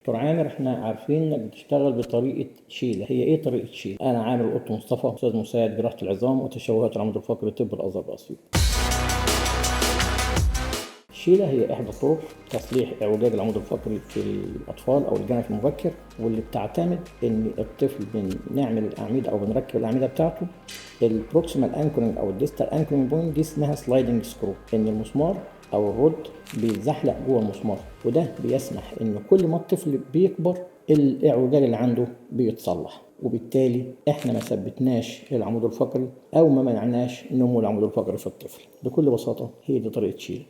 دكتور عامر، احنا عارفين انك بتشتغل بطريقه شيله. هي ايه طريقه شيله؟ انا عامر قط مصطفى، استاذ مساعد جراحه العظام وتشوهات العمود الفقري طب الازهر باسيوط. الشيله هي احدى طرق تصليح اعوجاج العمود الفقري في الاطفال او الجنف المبكر، واللي بتعتمد ان الطفل بنعمل الاعمده او بنركب الاعمده بتاعته البروكسيمال انكرنج او الديستال انكرنج بوينت، دي اسمها سلايدنج سكرو، ان المسمار او الرد بيتزحلق جوه المسمار، وده بيسمح ان كل ما الطفل بيكبر الاعوجاج اللي عنده بيتصلح، وبالتالي احنا ما ثبتناش العمود الفقري او ما منعناش نمو العمود الفقري في الطفل. بكل بساطه هي دي طريقه شيل.